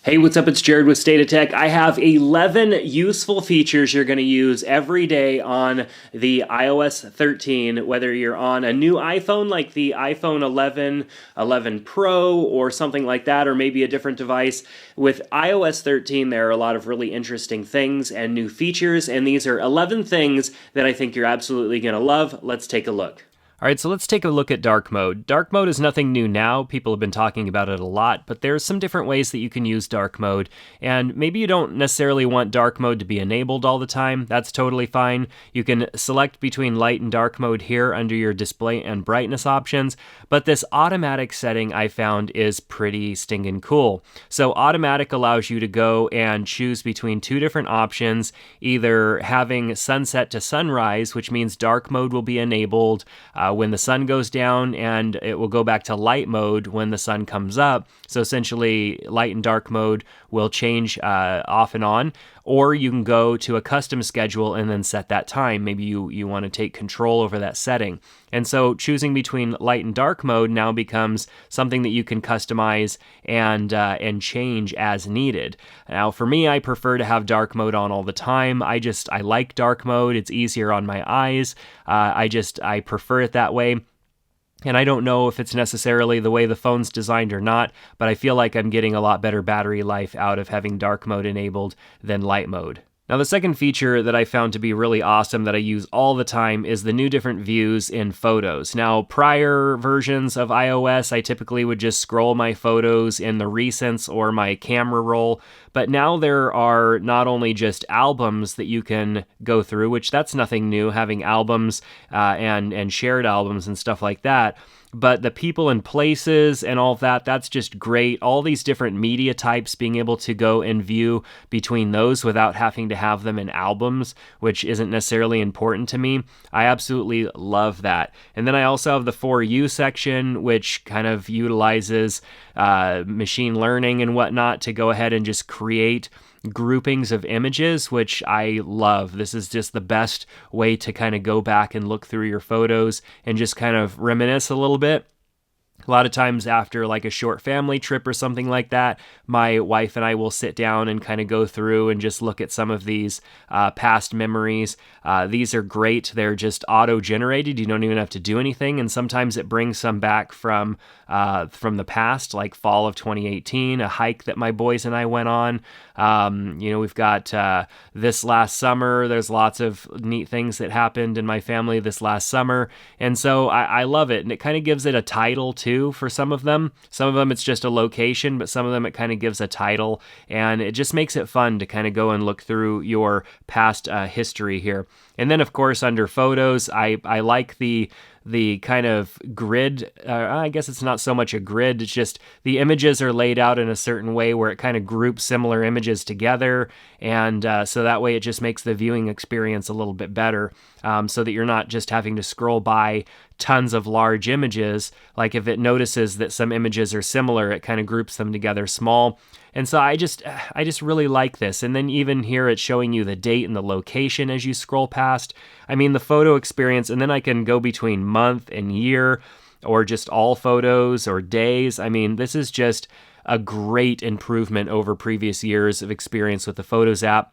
Hey, what's up? It's Jared with State of Tech. I have 11 useful features you're going to use every day on the iOS 13, whether you're on a new iPhone like the iPhone 11, 11 Pro, or something like that, or maybe a different device. With iOS 13, there are a lot of really interesting things and new features, and these are 11 things that I think you're absolutely going to love. Let's take a look. All right, so let's take a look at dark mode. Dark mode is nothing new now. People have been talking about it a lot, but there's some different ways that you can use dark mode. And maybe you don't necessarily want dark mode to be enabled all the time. That's totally fine. You can select between light and dark mode here under your display and brightness options, but this automatic setting I found is pretty stinking cool. So automatic allows you to go and choose between two different options, either having sunset to sunrise, which means dark mode will be enabled when the sun goes down, and it will go back to light mode when the sun comes up. So essentially, light and dark mode will change off and on. Or you can go to a custom schedule and then set that time. Maybe you want to take control over that setting. And so choosing between light and dark mode now becomes something that you can customize and change as needed. Now, for me, I prefer to have dark mode on all the time. I like dark mode. It's easier on my eyes. I prefer it that way. And I don't know if it's necessarily the way the phone's designed or not, but I feel like I'm getting a lot better battery life out of having dark mode enabled than light mode. Now, the second feature that I found to be really awesome that I use all the time is the new different views in photos. Now, prior versions of iOS, I typically would just scroll my photos in the recents or my camera roll, but now there are not only just albums that you can go through, which that's nothing new, having albums and shared albums and stuff like that, but the people and places and all of that, that's just great. All these different media types, being able to go and view between those without having to have them in albums, which isn't necessarily important to me. I absolutely love that. And then I also have the For You section, which kind of utilizes machine learning and whatnot to go ahead and just create groupings of images, which I love. This is just the best way to kind of go back and look through your photos and just kind of reminisce a little bit. A lot of times after like a short family trip or something like that, my wife and I will sit down and kind of go through and just look at some of these past memories. These are great. They're just auto-generated. You don't even have to do anything. And sometimes it brings some back from the past, like fall of 2018, a hike that my boys and I went on. We've got this last summer. There's lots of neat things that happened in my family this last summer. And so I love it. And it kind of gives it a title too for some of them. Some of them it's just a location, but some of them it kind of gives a title. And it just makes it fun to kind of go and look through your past history here. And then, of course, under photos, I like the kind of grid. I guess it's not so much a grid. It's just the images are laid out in a certain way where it kind of groups similar images together. And so that way it just makes the viewing experience a little bit better, so that you're not just having to scroll by tons of large images. Like if it notices that some images are similar, it kind of groups them together small. And so I just really like this. And then even here it's showing you the date and the location as you scroll past. I mean, the photo experience, and then I can go between month and year or just all photos or days. I mean, this is just a great improvement over previous years of experience with the Photos app.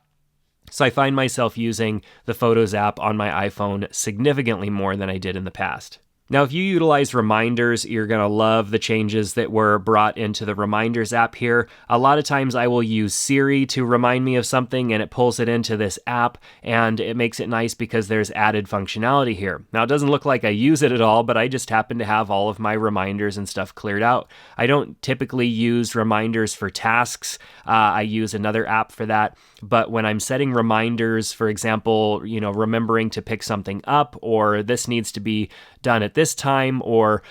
So I find myself using the Photos app on my iPhone significantly more than I did in the past. Now, if you utilize reminders, you're going to love the changes that were brought into the Reminders app here. A lot of times I will use Siri to remind me of something and it pulls it into this app, and it makes it nice because there's added functionality here. Now, it doesn't look like I use it at all, but I just happen to have all of my reminders and stuff cleared out. I don't typically use reminders for tasks. I use another app for that. But when I'm setting reminders, for example, remembering to pick something up, or this needs to be done at this time, or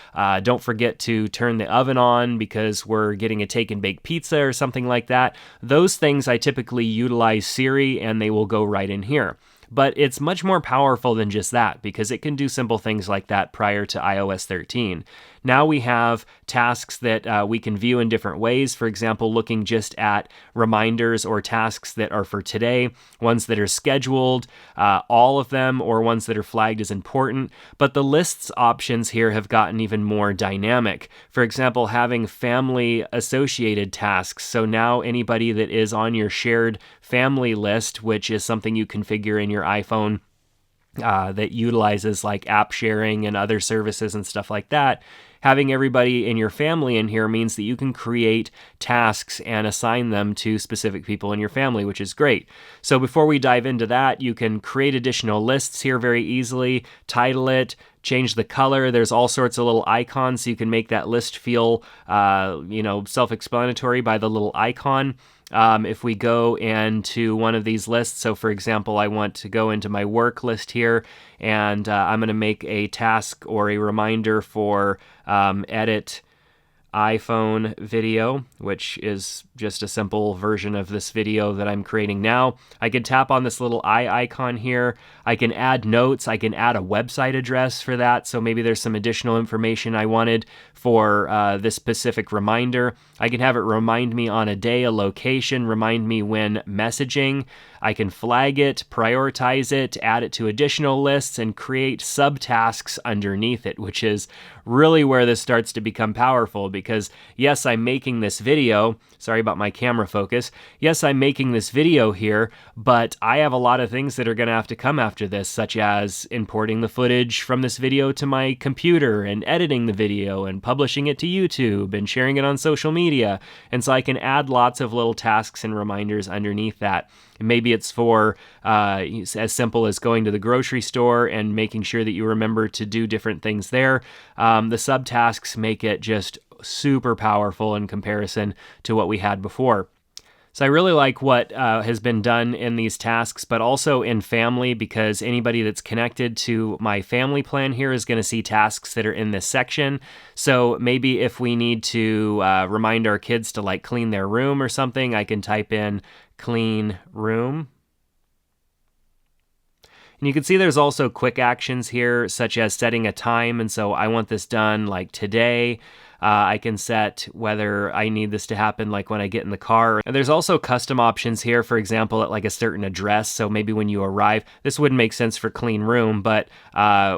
don't forget to turn the oven on because we're getting a take and bake pizza or something like that. Those things I typically utilize Siri and they will go right in here. But it's much more powerful than just that because it can do simple things like that prior to iOS 13. Now we have tasks that we can view in different ways. For example, looking just at reminders or tasks that are for today, ones that are scheduled, all of them, or ones that are flagged as important. But the lists options here have gotten even more dynamic. For example, having family associated tasks. So now anybody that is on your shared family list, which is something you configure in your iPhone, that utilizes like app sharing and other services and stuff like that, having everybody in your family in here means that you can create tasks and assign them to specific people in your family, which is great. So before we dive into that, you can create additional lists here very easily, title it, change the color. There's all sorts of little icons, so you can make that list feel, self-explanatory by the little icon. If we go into one of these lists, so for example, I want to go into my work list here, and I'm going to make a task or a reminder for edit iPhone video, which is just a simple version of this video that I'm creating now. I can tap on this little eye icon here. I can add notes. I can add a website address for that. So maybe there's some additional information I wanted for this specific reminder. I can have it remind me on a day, a location, remind me when messaging. I can flag it, prioritize it, add it to additional lists, and create subtasks underneath it, which is really where this starts to become powerful because, yes, I'm making this video. Sorry about my camera focus. Yes, I'm making this video here, but I have a lot of things that are going to have to come after this, such as importing the footage from this video to my computer and editing the video and publishing it to YouTube and sharing it on social media. And so I can add lots of little tasks and reminders underneath that. And maybe it's for as simple as going to the grocery store and making sure that you remember to do different things there. The subtasks make it just super powerful in comparison to what we had before. So I really like what has been done in these tasks, but also in family, because anybody that's connected to my family plan here is going to see tasks that are in this section. So maybe if we need to remind our kids to like clean their room or something, I can type in clean room. And you can see there's also quick actions here, such as setting a time. And so I want this done like today. I can set whether I need this to happen like when I get in the car. And there's also custom options here, for example, at like a certain address. So maybe when you arrive, this wouldn't make sense for clean room, but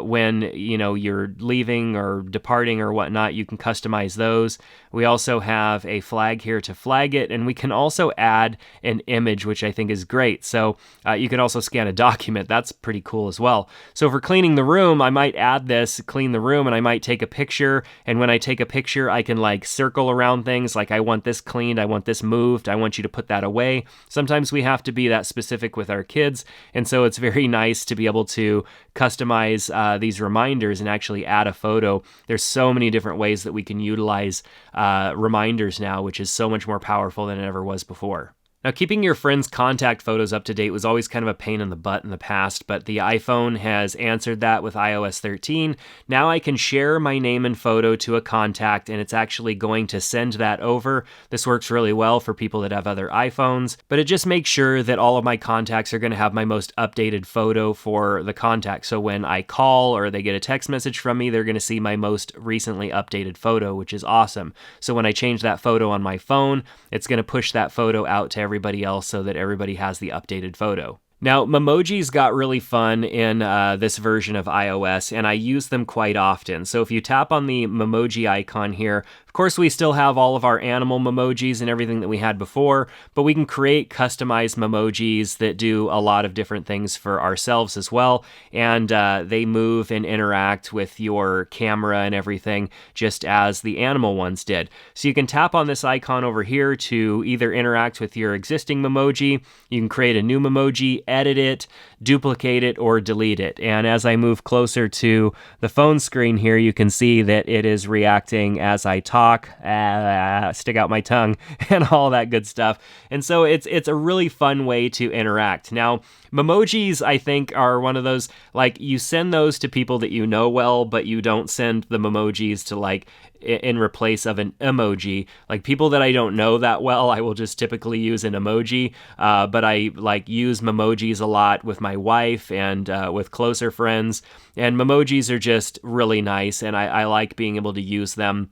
when you're leaving or departing or whatnot, you can customize those. We also have a flag here to flag it, and we can also add an image, which I think is great. So you can also scan a document. That's pretty cool as well. So for cleaning the room, I might add this, clean the room, and I might take a picture. And when I take a picture, I can like circle around things like I want this cleaned, I want this moved, I want you to put that away. Sometimes we have to be that specific with our kids, and so it's very nice to be able to customize these reminders and actually add a photo. There's so many different ways that we can utilize reminders now, which is so much more powerful than it ever was before. Now, keeping your friends' contact photos up to date was always kind of a pain in the butt in the past, but the iPhone has answered that with iOS 13. Now I can share my name and photo to a contact, and it's actually going to send that over. This works really well for people that have other iPhones, but it just makes sure that all of my contacts are going to have my most updated photo for the contact. So when I call or they get a text message from me, they're going to see my most recently updated photo, which is awesome. So when I change that photo on my phone, it's going to push that photo out to everybody else so that everybody has the updated photo. Now, Memojis got really fun in this version of iOS, and I use them quite often. So if you tap on the Memoji icon here, of course we still have all of our animal Memojis and everything that we had before, but we can create customized Memojis that do a lot of different things for ourselves as well, and they move and interact with your camera and everything just as the animal ones did. So you can tap on this icon over here to either interact with your existing Memoji, you can create a new Memoji, edit it, duplicate it, or delete it. And as I move closer to the phone screen here, you can see that it is reacting as I talk. talk, stick out my tongue, and all that good stuff. And so it's a really fun way to interact. Now, memojis, I think, are one of those, like, you send those to people that you know well, but you don't send the memojis to, like, in replace of an emoji. Like, people that I don't know that well, I will just typically use an emoji, but I like use memojis a lot with my wife and with closer friends, and memojis are just really nice, and I like being able to use them.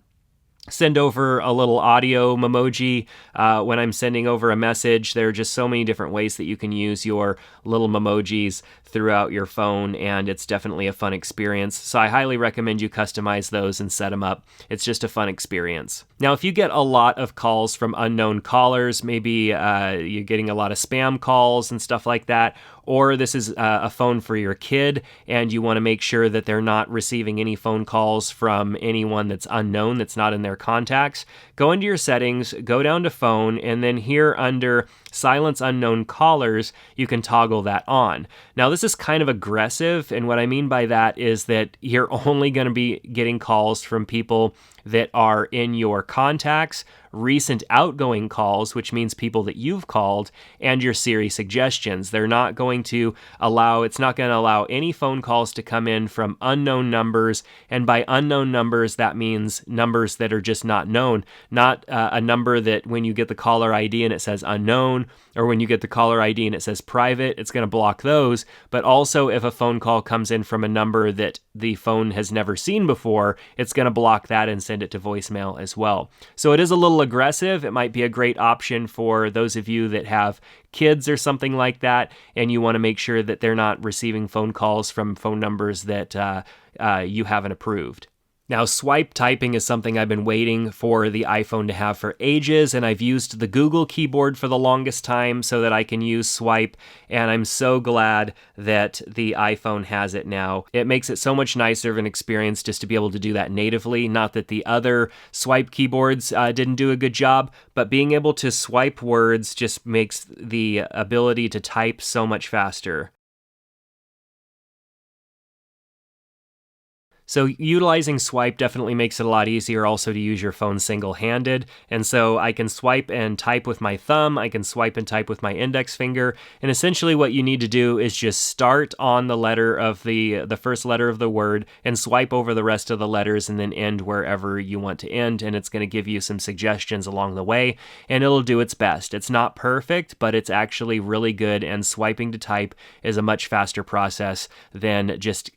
Send over a little audio memoji when I'm sending over a message. There are just so many different ways that you can use your little memojis throughout your phone, and it's definitely a fun experience. So I highly recommend you customize those and set them up. It's just a fun experience. Now, if you get a lot of calls from unknown callers, maybe you're getting a lot of spam calls and stuff like that, or this is a phone for your kid and you want to make sure that they're not receiving any phone calls from anyone that's unknown, that's not in their contacts, go into your settings, go down to phone, and then here under silence unknown callers, you can toggle that on. Now, this is kind of aggressive, and what I mean by that is that you're only going to be getting calls from people that are in your contacts, recent outgoing calls, which means people that you've called, and your Siri suggestions. They're not going to allow, it's not going to allow any phone calls to come in from unknown numbers, and by unknown numbers, that means numbers that are just not known, not a number that when you get the caller ID and it says unknown, or when you get the caller ID and it says private, it's going to block those, but also if a phone call comes in from a number that the phone has never seen before, it's going to block that and send it to voicemail as well. So it is a little aggressive. It might be a great option for those of you that have kids or something like that, and you want to make sure that they're not receiving phone calls from phone numbers that you haven't approved. Now, swipe typing is something I've been waiting for the iPhone to have for ages, and I've used the Google keyboard for the longest time so that I can use swipe, and I'm so glad that the iPhone has it now. It makes it so much nicer of an experience just to be able to do that natively. Not that the other swipe keyboards didn't do a good job, but being able to swipe words just makes the ability to type so much faster. So utilizing swipe definitely makes it a lot easier also to use your phone single-handed. And so I can swipe and type with my thumb, I can swipe and type with my index finger. And essentially what you need to do is just start on the letter of the first letter of the word and swipe over the rest of the letters and then end wherever you want to end. And it's going to give you some suggestions along the way, and it'll do its best. It's not perfect, but it's actually really good. And swiping to type is a much faster process than just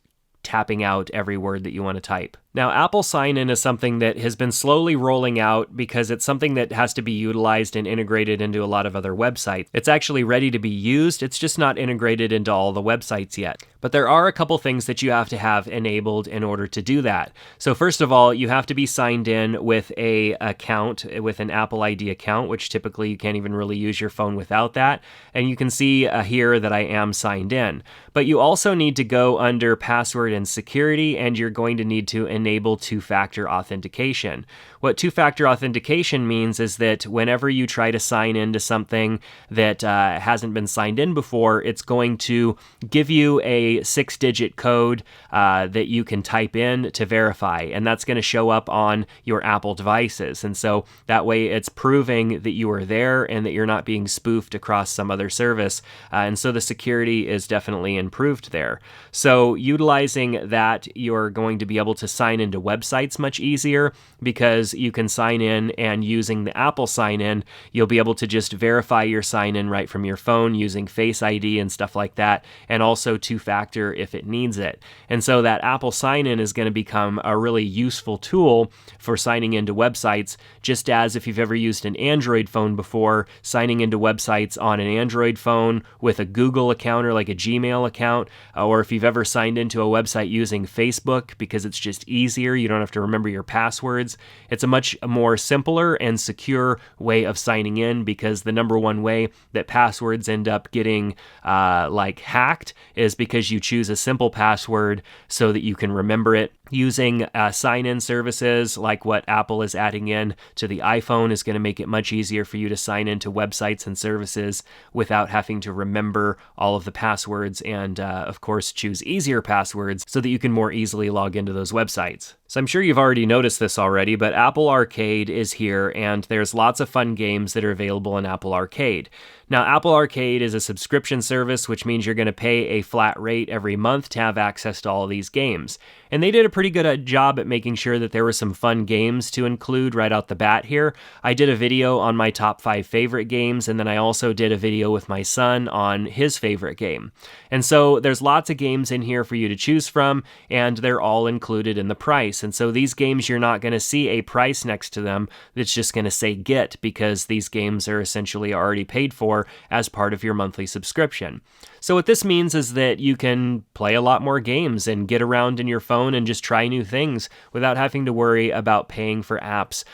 tapping out every word that you want to type. Now, Apple Sign-In is something that has been slowly rolling out because it's something that has to be utilized and integrated into a lot of other websites. It's actually ready to be used, it's just not integrated into all the websites yet. But there are a couple things that you have to have enabled in order to do that. So first of all, you have to be signed in with an account, with an Apple ID account, which typically you can't even really use your phone without that. And you can see here that I am signed in. But you also need to go under password and security, and you're going to need to enable two-factor authentication. What two-factor authentication means is that whenever you try to sign into something that hasn't been signed in before, it's going to give you a 6-digit code that you can type in to verify, and that's going to show up on your Apple devices. And so that way it's proving that you are there and that you're not being spoofed across some other service. And so the security is definitely improved there. So utilizing that, you're going to be able to sign into websites much easier because you can sign in, and using the Apple sign-in, you'll be able to just verify your sign-in right from your phone using Face ID and stuff like that, and also two-factor if it needs it. And so that Apple sign-in is going to become a really useful tool for signing into websites, just as if you've ever used an Android phone before, signing into websites on an Android phone with a Google account or like a Gmail account, or if you've ever signed into a website using Facebook because it's just easier, you don't have to remember your passwords. It's a much more simpler and secure way of signing in, because the number one way that passwords end up getting hacked is because you choose a simple password so that you can remember it. Using sign-in services like what Apple is adding in to the iPhone is going to make it much easier for you to sign into websites and services without having to remember all of the passwords, and of course choose easier passwords so that you can more easily log into those websites. So I'm sure you've already noticed this already, but Apple Arcade is here, and there's lots of fun games that are available in Apple Arcade. Now, Apple Arcade is a subscription service, which means you're going to pay a flat rate every month to have access to all of these games. And they did a pretty good job at making sure that there were some fun games to include right out the bat here. I did a video on my top 5 favorite games, and then I also did a video with my son on his favorite game. And so there's lots of games in here for you to choose from, and they're all included in the price. And so these games, you're not going to see a price next to them that's just going to say get, because these games are essentially already paid for as part of your monthly subscription. So what this means is that you can play a lot more games and get around in your phone and just try new things without having to worry about paying for apps,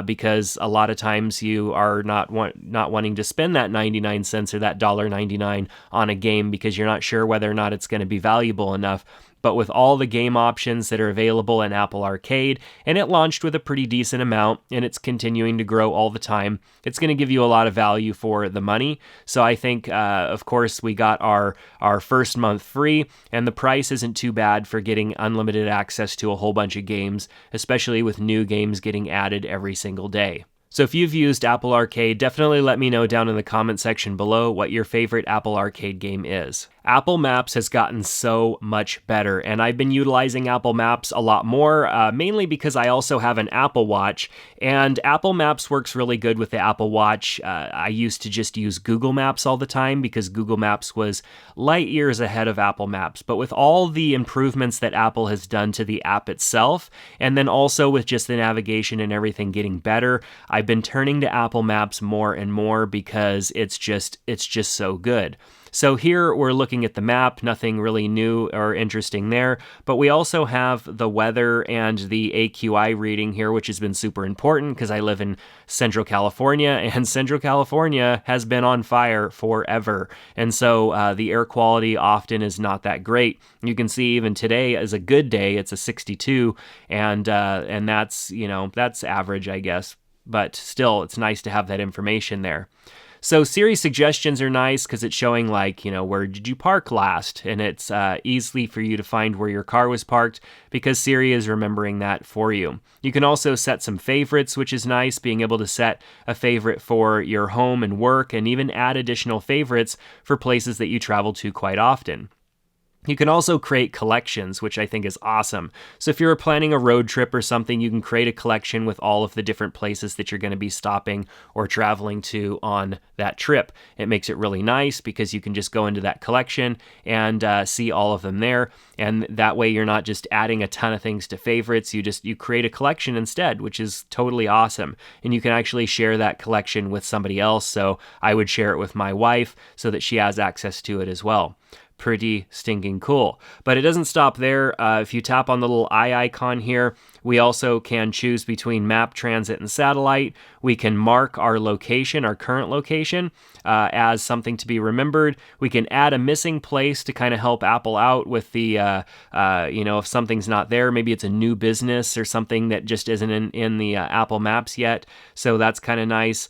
because a lot of times you are not wanting to spend that 99 cents or that $1.99 on a game because you're not sure whether or not it's going to be valuable enough. But with all the game options that are available in Apple Arcade, and it launched with a pretty decent amount, and it's continuing to grow all the time, it's going to give you a lot of value for the money. So I think, of course, we got our first month free, and the price isn't too bad for getting unlimited access to a whole bunch of games, especially with new games getting added every single day. So if you've used Apple Arcade, definitely let me know down in the comment section below what your favorite Apple Arcade game is. Apple Maps has gotten so much better, and I've been utilizing Apple Maps a lot more, mainly because I also have an Apple Watch, and Apple Maps works really good with the Apple Watch. I used to just use Google Maps all the time because Google Maps was light years ahead of Apple Maps, but with all the improvements that Apple has done to the app itself, and then also with just the navigation and everything getting better, I've been turning to Apple Maps more and more because it's just so good. So here we're looking at the map, nothing really new or interesting there, but we also have the weather and the AQI reading here, which has been super important because I live in Central California, and Central California has been on fire forever. And so the air quality often is not that great. You can see even today is a good day, it's a 62, and that's, that's average, I guess. But still, it's nice to have that information there. So Siri suggestions are nice because it's showing where did you park last? And it's easily for you to find where your car was parked because Siri is remembering that for you. You can also set some favorites, which is nice, being able to set a favorite for your home and work, and even add additional favorites for places that you travel to quite often. You can also create collections, which I think is awesome. So if you're planning a road trip or something, you can create a collection with all of the different places that you're going to be stopping or traveling to on that trip. It makes it really nice because you can just go into that collection and see all of them there. And that way you're not just adding a ton of things to favorites. You create a collection instead, which is totally awesome. And you can actually share that collection with somebody else. So I would share it with my wife so that she has access to it as well. Pretty stinking cool. But it doesn't stop there. If you tap on the little eye icon here, we also can choose between map, transit, and satellite. We can mark our location, our current location, as something to be remembered. We can add a missing place to kind of help Apple out with the, if something's not there, maybe it's a new business or something that just isn't in the Apple Maps yet. So that's kind of nice.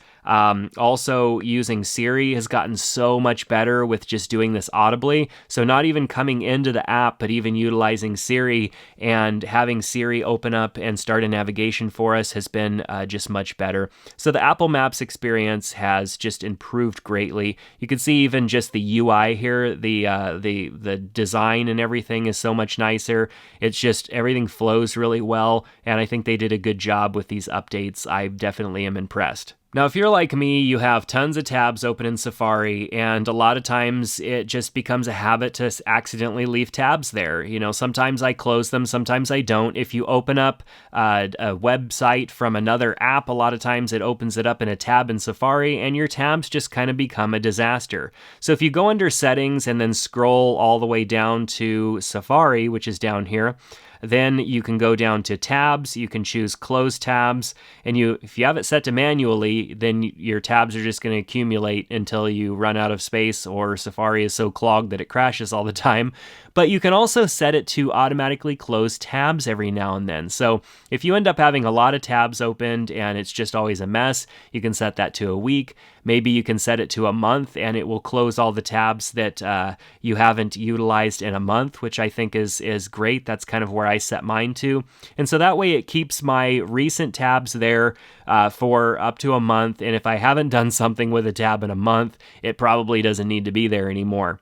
Also, using Siri has gotten so much better with just doing this audibly. So not even coming into the app, but even utilizing Siri and having Siri open up and start a navigation for us has been just much better. So the Apple Maps experience has just improved greatly. You can see even just the UI here, the design and everything is so much nicer. It's just everything flows really well, and I think they did a good job with these updates. I definitely am impressed. Now, if you're like me, you have tons of tabs open in Safari, and a lot of times it just becomes a habit to accidentally leave tabs there. Sometimes I close them, sometimes I don't. If you open up a website from another app, a lot of times it opens it up in a tab in Safari, and your tabs just kind of become a disaster. So if you go under Settings and then scroll all the way down to Safari, which is down here, then you can go down to tabs, you can choose close tabs, and if you have it set to manually, then your tabs are just going to accumulate until you run out of space or Safari is so clogged that it crashes all the time. But you can also set it to automatically close tabs every now and then. So if you end up having a lot of tabs opened and it's just always a mess, you can set that to a week. Maybe you can set it to a month and it will close all the tabs that you haven't utilized in a month, which I think is great. That's kind of where I set mine to. And so that way it keeps my recent tabs there for up to a month. And if I haven't done something with a tab in a month, it probably doesn't need to be there anymore.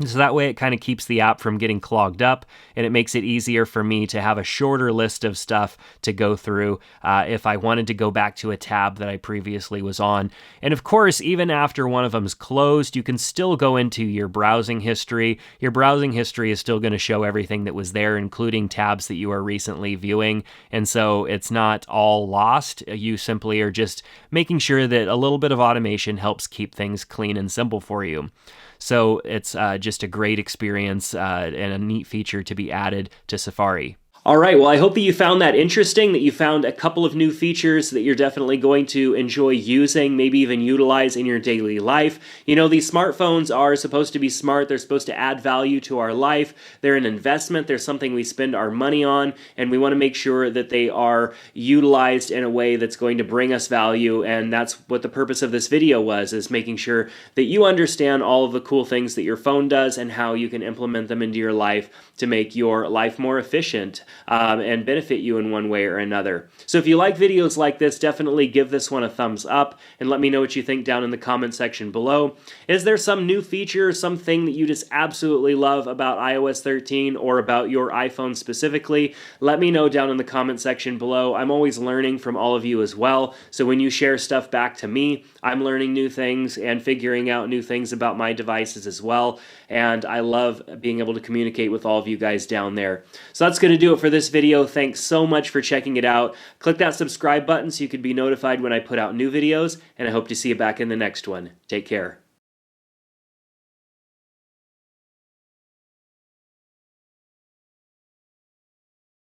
So that way it kind of keeps the app from getting clogged up, and it makes it easier for me to have a shorter list of stuff to go through if I wanted to go back to a tab that I previously was on. And of course, even after one of them's closed, you can still go into your browsing history. Your browsing history is still going to show everything that was there, including tabs that you are recently viewing. And so it's not all lost. You simply are just making sure that a little bit of automation helps keep things clean and simple for you. So it's just a great experience and a neat feature to be added to Safari. All right, well, I hope that you found that interesting, that you found a couple of new features that you're definitely going to enjoy using, maybe even utilize in your daily life. You know, these smartphones are supposed to be smart. They're supposed to add value to our life. They're an investment. They're something we spend our money on, and we want to make sure that they are utilized in a way that's going to bring us value, and that's what the purpose of this video was, is making sure that you understand all of the cool things that your phone does and how you can implement them into your life to make your life more efficient. And benefit you in one way or another. So if you like videos like this, definitely give this one a thumbs up and let me know what you think down in the comment section below. Is there some new feature, something that you just absolutely love about iOS 13 or about your iPhone specifically? Let me know down in the comment section below. I'm always learning from all of you as well. So when you share stuff back to me, I'm learning new things and figuring out new things about my devices as well. And I love being able to communicate with all of you guys down there. So that's going to do it for this video. Thanks so much for checking it out. Click that subscribe button so you can be notified when I put out new videos, and I hope to see you back in the next one. Take care.